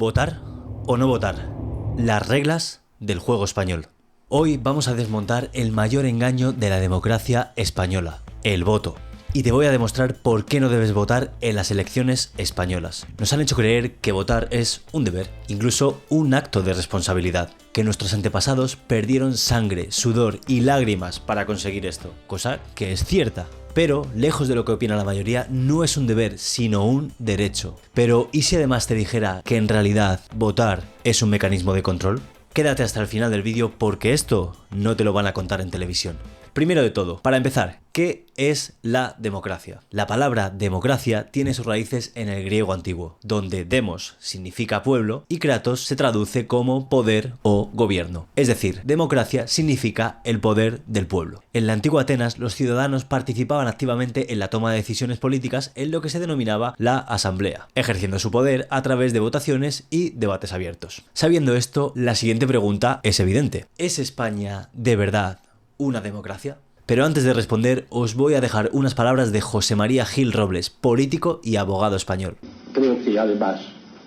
¿Votar o no votar? Las reglas del juego español. Hoy vamos a desmontar el mayor engaño de la democracia española, el voto. Y te voy a demostrar por qué no debes votar en las elecciones españolas. Nos han hecho creer que votar es un deber, incluso un acto de responsabilidad, que nuestros antepasados perdieron sangre, sudor y lágrimas para conseguir esto, cosa que es cierta. Pero, lejos de lo que opina la mayoría, no es un deber, sino un derecho. Pero, ¿y si además te dijera que en realidad votar es un mecanismo de control? Quédate hasta el final del vídeo porque esto no te lo van a contar en televisión. Primero de todo, para empezar, ¿qué es la democracia? La palabra democracia tiene sus raíces en el griego antiguo, donde demos significa pueblo y kratos se traduce como poder o gobierno. Es decir, democracia significa el poder del pueblo. En la antigua Atenas, los ciudadanos participaban activamente en la toma de decisiones políticas en lo que se denominaba la asamblea, ejerciendo su poder a través de votaciones y debates abiertos. Sabiendo esto, la siguiente pregunta es evidente. ¿Es España de verdad una democracia? Pero antes de responder, os voy a dejar unas palabras de José María Gil Robles, político y abogado español. Creo que además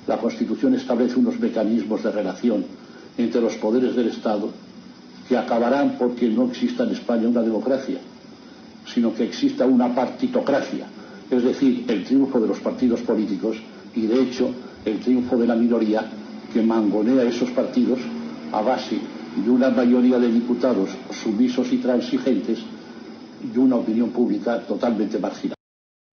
la Constitución establece unos mecanismos de relación entre los poderes del Estado que acabarán porque no exista en España una democracia, sino que exista una partitocracia, es decir, el triunfo de los partidos políticos y de hecho el triunfo de la minoría que mangonea esos partidos a base de una mayoría de diputados sumisos y transigentes y una opinión pública totalmente marginal.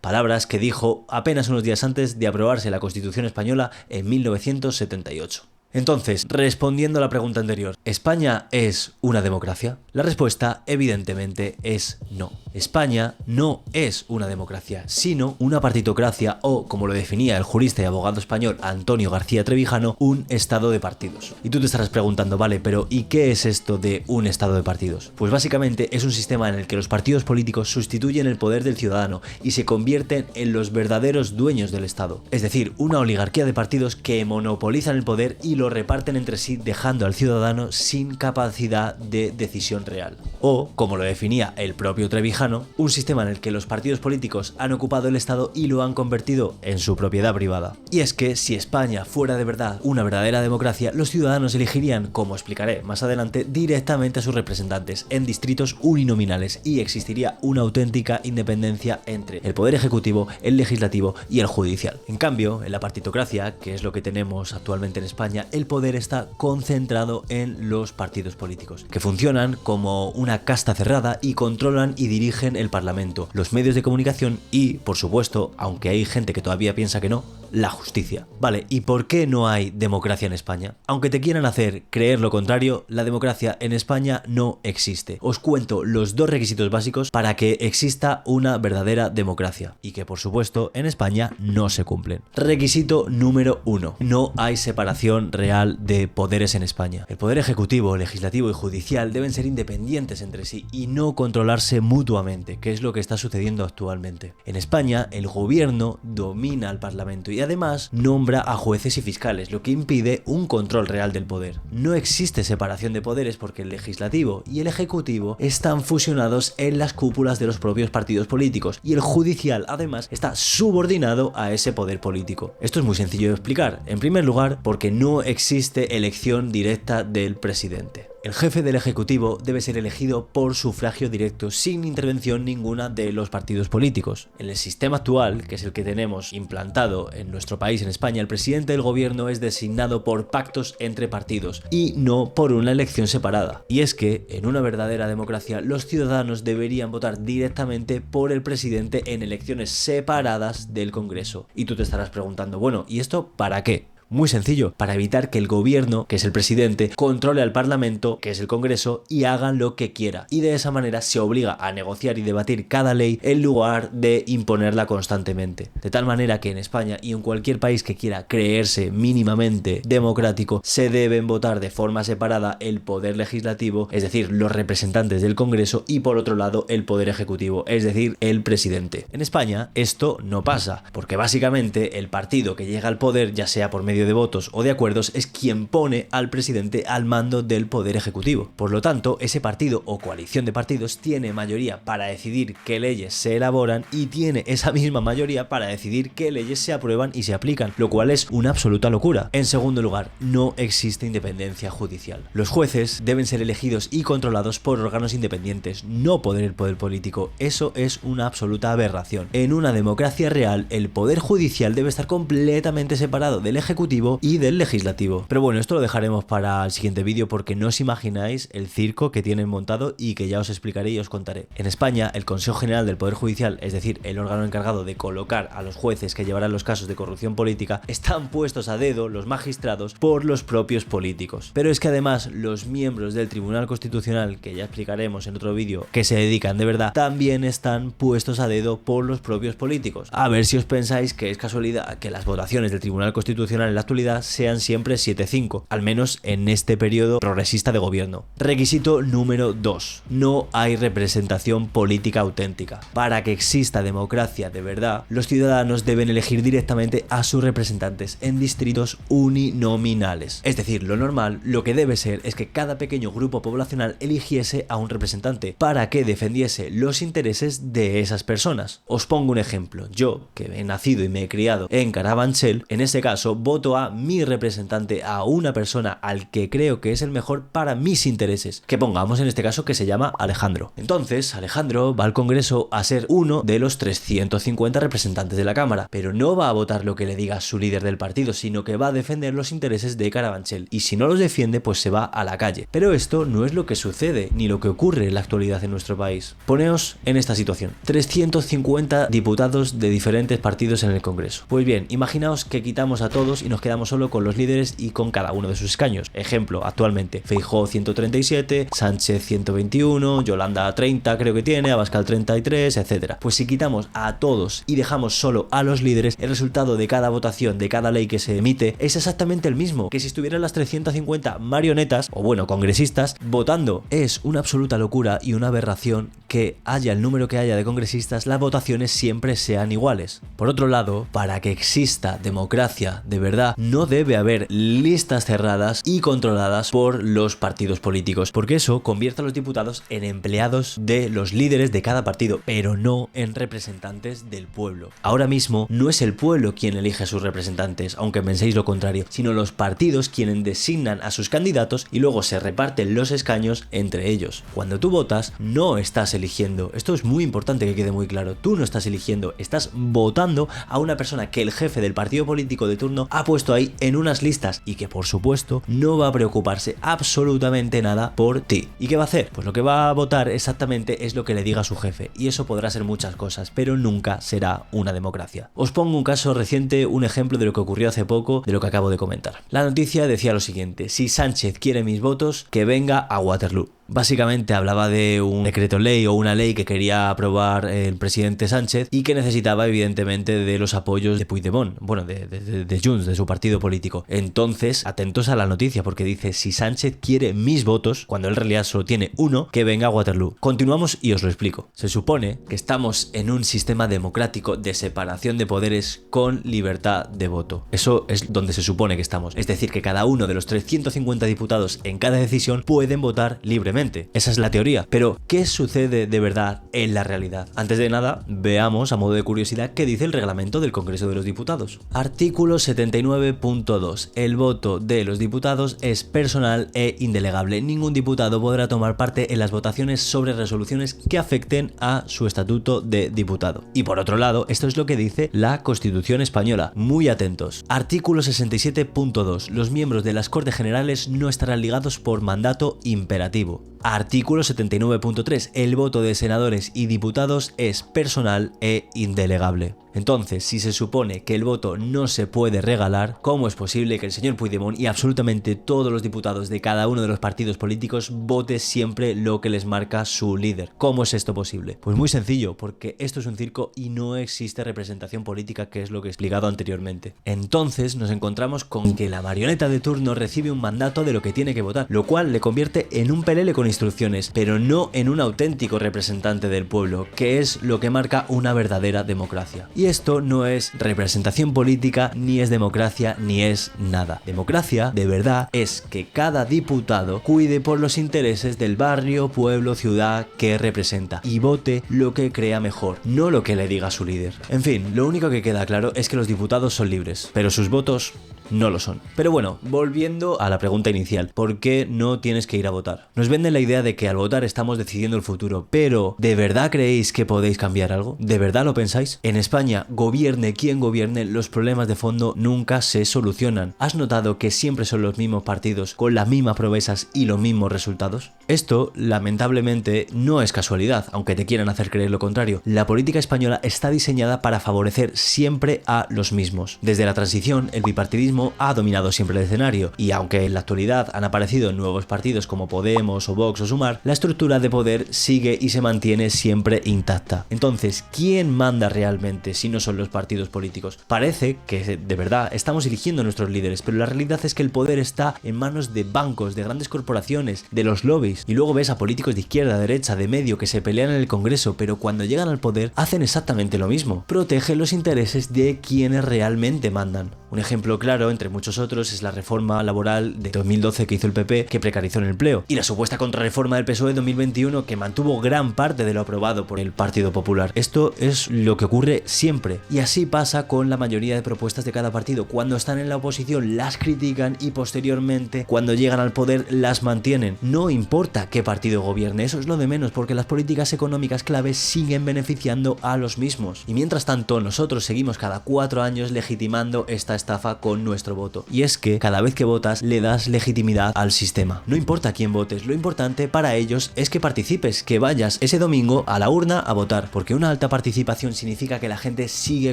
Palabras que dijo apenas unos días antes de aprobarse la Constitución española en 1978. Entonces, respondiendo a la pregunta anterior, ¿España es una democracia? La respuesta, evidentemente, es no. España no es una democracia, sino una partitocracia o, como lo definía el jurista y abogado español Antonio García Trevijano, un estado de partidos. Y tú te estarás preguntando, vale, pero ¿y qué es esto de un estado de partidos? Pues básicamente es un sistema en el que los partidos políticos sustituyen el poder del ciudadano y se convierten en los verdaderos dueños del Estado. Es decir, una oligarquía de partidos que monopolizan el poder y lo reparten entre sí, dejando al ciudadano sin capacidad de decisión real. O, como lo definía el propio Trevijano, un sistema en el que los partidos políticos han ocupado el Estado y lo han convertido en su propiedad privada. Y es que si España fuera de verdad una verdadera democracia, los ciudadanos elegirían, como explicaré más adelante, directamente a sus representantes en distritos uninominales y existiría una auténtica independencia entre el poder ejecutivo, el legislativo y el judicial. En cambio, en la partitocracia, que es lo que tenemos actualmente en España, el poder está concentrado en los partidos políticos, que funcionan como una casta cerrada y controlan y dirigen el Parlamento, los medios de comunicación y, por supuesto, aunque hay gente que todavía piensa que no, la justicia. Vale, ¿y por qué no hay democracia en España? Aunque te quieran hacer creer lo contrario, la democracia en España no existe. Os cuento los dos requisitos básicos para que exista una verdadera democracia y que, por supuesto, en España no se cumplen. Requisito número 1. No hay separación real de poderes en España. El poder ejecutivo, legislativo y judicial deben ser independientes entre sí y no controlarse mutuamente, que es lo que está sucediendo actualmente. En España, el gobierno domina al Parlamento y además nombra a jueces y fiscales, lo que impide un control real del poder. No existe separación de poderes porque el legislativo y el ejecutivo están fusionados en las cúpulas de los propios partidos políticos y el judicial además está subordinado a ese poder político. Esto es muy sencillo de explicar. En primer lugar, porque no existe elección directa del presidente. El jefe del Ejecutivo debe ser elegido por sufragio directo sin intervención ninguna de los partidos políticos. En el sistema actual, que es el que tenemos implantado en nuestro país, en España, el presidente del gobierno es designado por pactos entre partidos y no por una elección separada. Y es que, en una verdadera democracia, los ciudadanos deberían votar directamente por el presidente en elecciones separadas del Congreso. Y tú te estarás preguntando, bueno, ¿y esto para qué? Muy sencillo, para evitar que el gobierno, que es el presidente, controle al Parlamento, que es el Congreso, y hagan lo que quiera. Y de esa manera se obliga a negociar y debatir cada ley en lugar de imponerla constantemente. De tal manera que en España y en cualquier país que quiera creerse mínimamente democrático, se deben votar de forma separada el poder legislativo, es decir, los representantes del Congreso, y por otro lado el poder ejecutivo, es decir, el presidente. En España esto no pasa, porque básicamente el partido que llega al poder, ya sea por medio medio de votos o de acuerdos es quien pone al presidente al mando del poder ejecutivo. Por lo tanto, ese partido o coalición de partidos tiene mayoría para decidir qué leyes se elaboran y tiene esa misma mayoría para decidir qué leyes se aprueban y se aplican, lo cual es una absoluta locura. En segundo lugar, no existe independencia judicial. Los jueces deben ser elegidos y controlados por órganos independientes, no por el poder político. Eso es una absoluta aberración. En una democracia real, el poder judicial debe estar completamente separado del ejecutivo y del legislativo. Pero bueno, esto lo dejaremos para el siguiente vídeo porque no os imagináis el circo que tienen montado y que ya os explicaré y os contaré. En España, el Consejo General del Poder Judicial, es decir, el órgano encargado de colocar a los jueces que llevarán los casos de corrupción política, están puestos a dedo los magistrados por los propios políticos. Pero es que además los miembros del Tribunal Constitucional, que ya explicaremos en otro vídeo, que se dedican de verdad, también están puestos a dedo por los propios políticos. A ver si os pensáis que es casualidad que las votaciones del Tribunal Constitucional en la actualidad sean siempre 7-5, al menos en este periodo progresista de gobierno. Requisito número 2. No hay representación política auténtica. Para que exista democracia de verdad, los ciudadanos deben elegir directamente a sus representantes en distritos uninominales. Es decir, lo normal, lo que debe ser es que cada pequeño grupo poblacional eligiese a un representante para que defendiese los intereses de esas personas. Os pongo un ejemplo. Yo, que he nacido y me he criado en Carabanchel, en ese caso voto a mi representante, a una persona al que creo que es el mejor para mis intereses, que pongamos en este caso que se llama Alejandro. Entonces, Alejandro va al Congreso a ser uno de los 350 representantes de la Cámara, pero no va a votar lo que le diga su líder del partido, sino que va a defender los intereses de Carabanchel, y si no los defiende, pues se va a la calle. Pero esto no es lo que sucede, ni lo que ocurre en la actualidad en nuestro país. Poneos en esta situación: 350 diputados de diferentes partidos en el Congreso. Pues bien, imaginaos que quitamos a todos y nos quedamos solo con los líderes y con cada uno de sus escaños. Ejemplo, actualmente, Feijóo 137, Sánchez 121, Yolanda 30 creo que tiene, Abascal 33, etc. Pues si quitamos a todos y dejamos solo a los líderes, el resultado de cada votación, de cada ley que se emite, es exactamente el mismo que si estuvieran las 350 marionetas, o bueno, congresistas, votando. Es una absoluta locura y una aberración que haya el número que haya de congresistas, las votaciones siempre sean iguales. Por otro lado, para que exista democracia de verdad, no debe haber listas cerradas y controladas por los partidos políticos, porque eso convierte a los diputados en empleados de los líderes de cada partido, pero no en representantes del pueblo. Ahora mismo no es el pueblo quien elige a sus representantes, aunque penséis lo contrario, sino los partidos quienes designan a sus candidatos y luego se reparten los escaños entre ellos. Cuando tú votas, no estás eligiendo, esto es muy importante que quede muy claro, tú no estás eligiendo, estás votando a una persona que el jefe del partido político de turno ha puesto ahí en unas listas y que por supuesto no va a preocuparse absolutamente nada por ti. ¿Y qué va a hacer? Pues lo que va a votar exactamente es lo que le diga su jefe, y eso podrá ser muchas cosas, pero nunca será una democracia. Os pongo un caso reciente, un ejemplo de lo que ocurrió hace poco, de lo que acabo de comentar. La noticia decía lo siguiente: si Sánchez quiere mis votos, que venga a Waterloo. Básicamente hablaba de un decreto ley o una ley que quería aprobar el presidente Sánchez y que necesitaba evidentemente de los apoyos de Puigdemont, bueno, de Junts, de su partido político. Entonces, atentos a la noticia porque dice: si Sánchez quiere mis votos, cuando en realidad solo tiene uno, que venga a Waterloo. Continuamos y os lo explico. Se supone que estamos en un sistema democrático de separación de poderes con libertad de voto. Eso es donde se supone que estamos. Es decir, que cada uno de los 350 diputados en cada decisión pueden votar libremente. Esa es la teoría. Pero, ¿qué sucede de verdad en la realidad? Antes de nada, veamos a modo de curiosidad qué dice el reglamento del Congreso de los Diputados. Artículo 79.2. El voto de los diputados es personal e indelegable. Ningún diputado podrá tomar parte en las votaciones sobre resoluciones que afecten a su estatuto de diputado. Y por otro lado, esto es lo que dice la Constitución española. Muy atentos. Artículo 67.2. Los miembros de las Cortes Generales no estarán ligados por mandato imperativo. Artículo 79.3. El voto de senadores y diputados es personal e indelegable. Entonces, si se supone que el voto no se puede regalar, ¿cómo es posible que el señor Puigdemont y absolutamente todos los diputados de cada uno de los partidos políticos vote siempre lo que les marca su líder? ¿Cómo es esto posible? Pues muy sencillo, porque esto es un circo y no existe representación política, que es lo que he explicado anteriormente. Entonces nos encontramos con que la marioneta de turno recibe un mandato de lo que tiene que votar, lo cual le convierte en un pelele con instrucciones, pero no en un auténtico representante del pueblo, que es lo que marca una verdadera democracia. Y esto no es representación política, ni es democracia, ni es nada. Democracia, de verdad, es que cada diputado cuide por los intereses del barrio, pueblo, ciudad que representa y vote lo que crea mejor, no lo que le diga su líder. En fin, lo único que queda claro es que los diputados son libres, pero sus votos no lo son. Pero bueno, volviendo a la pregunta inicial, ¿por qué no tienes que ir a votar? Nos venden la idea de que al votar estamos decidiendo el futuro, pero ¿de verdad creéis que podéis cambiar algo? ¿De verdad lo pensáis? En España, gobierne quien gobierne, los problemas de fondo nunca se solucionan. ¿Has notado que siempre son los mismos partidos con las mismas promesas y los mismos resultados? Esto, lamentablemente, no es casualidad, aunque te quieran hacer creer lo contrario. La política española está diseñada para favorecer siempre a los mismos. Desde la transición, el bipartidismo ha dominado siempre el escenario, y aunque en la actualidad han aparecido nuevos partidos como Podemos o Vox o Sumar, la estructura de poder sigue y se mantiene siempre intacta. Entonces, ¿quién manda realmente si no son los partidos políticos? Parece que de verdad estamos eligiendo a nuestros líderes, pero la realidad es que el poder está en manos de bancos, de grandes corporaciones, de los lobbies, y luego ves a políticos de izquierda, derecha, de medio que se pelean en el Congreso, pero cuando llegan al poder hacen exactamente lo mismo. Protegen los intereses de quienes realmente mandan. Un ejemplo claro, entre muchos otros, es la reforma laboral de 2012 que hizo el PP, que precarizó el empleo, y la supuesta contrarreforma del PSOE de 2021, que mantuvo gran parte de lo aprobado por el Partido Popular. Esto es lo que ocurre siempre, y así pasa con la mayoría de propuestas de cada partido. Cuando están en la oposición las critican y posteriormente, cuando llegan al poder, las mantienen. No importa qué partido gobierne, eso es lo de menos, porque las políticas económicas claves siguen beneficiando a los mismos. Y mientras tanto, nosotros seguimos cada 4 años legitimando esta estafa con nuestro voto. Y es que cada vez que votas le das legitimidad al sistema. No importa quién votes, lo importante para ellos es que participes, que vayas ese domingo a la urna a votar, porque una alta participación significa que la gente sigue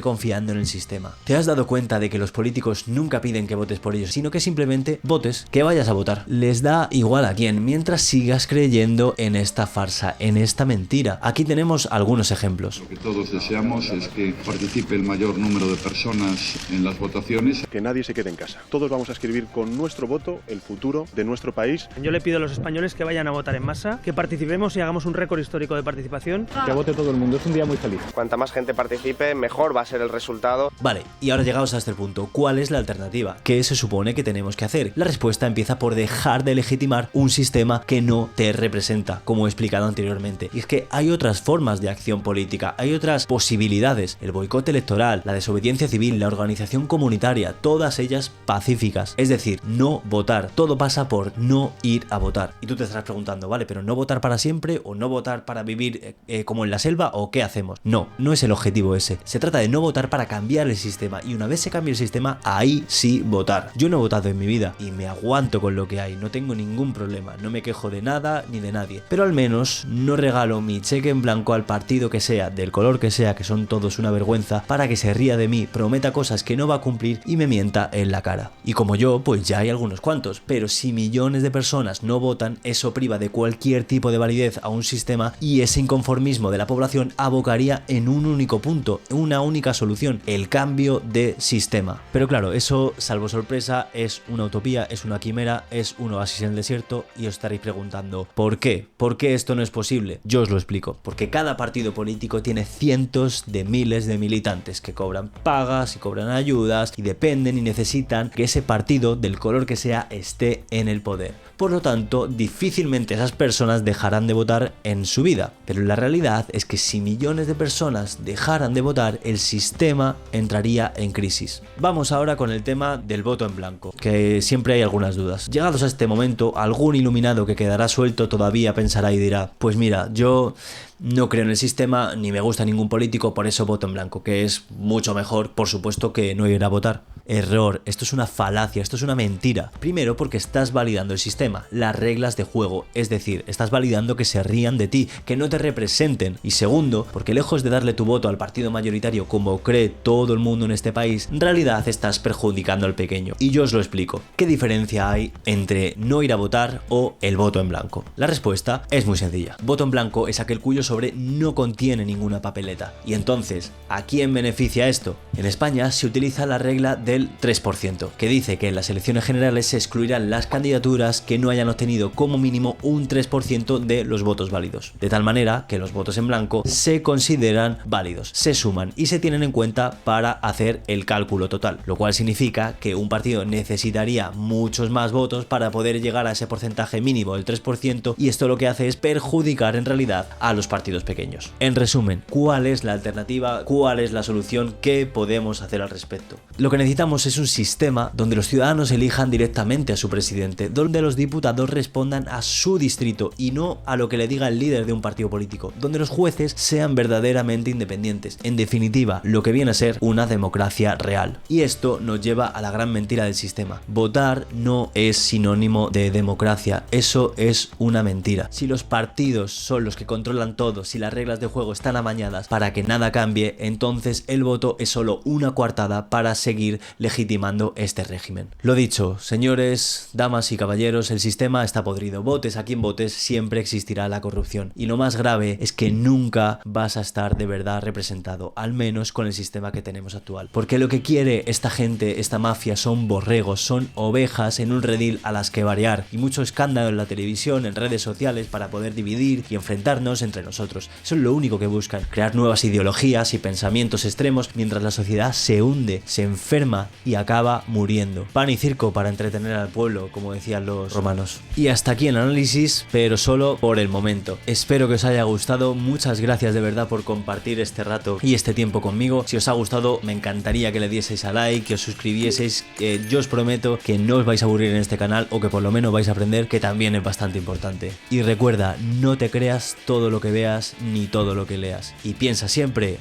confiando en el sistema. ¿Te has dado cuenta de que los políticos nunca piden que votes por ellos, sino que simplemente votes, que vayas a votar? Les da igual a quién, mientras sigas creyendo en esta farsa, en esta mentira. Aquí tenemos algunos ejemplos. Lo que todos deseamos es que participe el mayor número de personas en las votaciones. Que nadie se quede en casa. Todos vamos a escribir con nuestro voto el futuro de nuestro país. Yo le pido a los españoles que vayan a votar en masa, que participemos y hagamos un récord histórico de participación. Que vote todo el mundo, es un día muy feliz. Cuanta más gente participe, mejor va a ser el resultado. Vale, y ahora llegados a este punto, ¿cuál es la alternativa? ¿Qué se supone que tenemos que hacer? La respuesta empieza por dejar de legitimar un sistema que no te representa, como he explicado anteriormente. Y es que hay otras formas de acción política, hay otras posibilidades. El boicot electoral, la desobediencia civil, la organización comunitaria, todas ellas pacíficas. Es decir, no votar. Todo pasa por no ir a votar. Y tú te estarás preguntando, vale, pero ¿no votar para siempre o no votar para vivir como en la selva o qué hacemos? No, no es el objetivo ese. Se trata de no votar para cambiar el sistema, y una vez se cambie el sistema, ahí sí votar. Yo no he votado en mi vida y me aguanto con lo que hay, no tengo ningún problema, no me quejo de nada ni de nadie, pero al menos no regalo mi cheque en blanco al partido que sea, del color que sea, que son todos una vergüenza, para que se ría de mí, prometa cosas que no va a cumplir y me mienta en la cara. Y como yo, pues ya hay algunos cuantos, pero si millones de personas no votan, eso priva de cualquier tipo de validez a un sistema, y ese inconformismo de la población abocaría en un único punto, una única solución: el cambio de sistema. Pero claro, eso, salvo sorpresa, es una utopía, es una quimera, es un oasis en el desierto, y os estaréis preguntando ¿por qué? ¿Por qué esto no es posible? Yo os lo explico. Porque cada partido político tiene cientos de miles de militantes que cobran pagas y cobran ayudas y dependen y necesitan que ese partido, del color que sea, esté en el poder. Por lo tanto, difícilmente esas personas dejarán de votar en su vida. Pero la realidad es que si millones de personas dejaran de votar, el sistema entraría en crisis. Vamos ahora con el tema del voto en blanco, que siempre hay algunas dudas. Llegados a este momento, algún iluminado que quedará suelto todavía pensará y dirá: pues mira, yo no creo en el sistema, ni me gusta ningún político, por eso voto en blanco, que es mucho mejor, por supuesto, que no ir a votar. Error, esto es una falacia, esto es una mentira. Primero, porque estás validando el sistema, las reglas de juego, es decir, estás validando que se rían de ti, que no te representen. Y segundo, porque lejos de darle tu voto al partido mayoritario como cree todo el mundo en este país, en realidad estás perjudicando al pequeño. Y yo os lo explico. ¿Qué diferencia hay entre no ir a votar o el voto en blanco? La respuesta es muy sencilla. Voto en blanco es aquel cuyos sobre no contiene ninguna papeleta. Y entonces, ¿a quién beneficia esto? En España se utiliza la regla del 3%, que dice que en las elecciones generales se excluirán las candidaturas que no hayan obtenido como mínimo un 3% de los votos válidos. De tal manera que los votos en blanco se consideran válidos, se suman y se tienen en cuenta para hacer el cálculo total, lo cual significa que un partido necesitaría muchos más votos para poder llegar a ese porcentaje mínimo del 3%, y esto lo que hace es perjudicar en realidad a los partidos pequeños. En resumen, ¿cuál es la alternativa? ¿Cuál es la solución? ¿Qué podemos hacer al respecto? Lo que necesitamos es un sistema donde los ciudadanos elijan directamente a su presidente, donde los diputados respondan a su distrito y no a lo que le diga el líder de un partido político, donde los jueces sean verdaderamente independientes. En definitiva, lo que viene a ser una democracia real. Y esto nos lleva a la gran mentira del sistema. Votar no es sinónimo de democracia, eso es una mentira. Si los partidos son los que controlan todo, si las reglas de juego están amañadas para que nada cambie, entonces el voto es solo una coartada para seguir legitimando este régimen. Lo dicho, señores, damas y caballeros, el sistema está podrido. Votes a quien votes, siempre existirá la corrupción. Y lo más grave es que nunca vas a estar de verdad representado, al menos con el sistema que tenemos actual. Porque lo que quiere esta gente, esta mafia, son borregos, son ovejas en un redil a las que variar, y mucho escándalo en la televisión, en redes sociales, para poder dividir y enfrentarnos entre nosotros. Eso es lo único que buscan, crear nuevas ideologías y pensamientos extremos mientras la sociedad se hunde, se enferma y acaba muriendo. Pan y circo para entretener al pueblo, como decían los romanos. Y hasta aquí el análisis, pero solo por el momento. Espero que os haya gustado, muchas gracias de verdad por compartir este rato y este tiempo conmigo. Si os ha gustado, me encantaría que le dieseis a like, que os suscribieseis, que yo os prometo que no os vais a aburrir en este canal, o que por lo menos vais a aprender, que también es bastante importante. Y recuerda, no te creas todo lo que veas ni todo lo que leas, y piensa siempre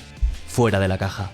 fuera de la caja.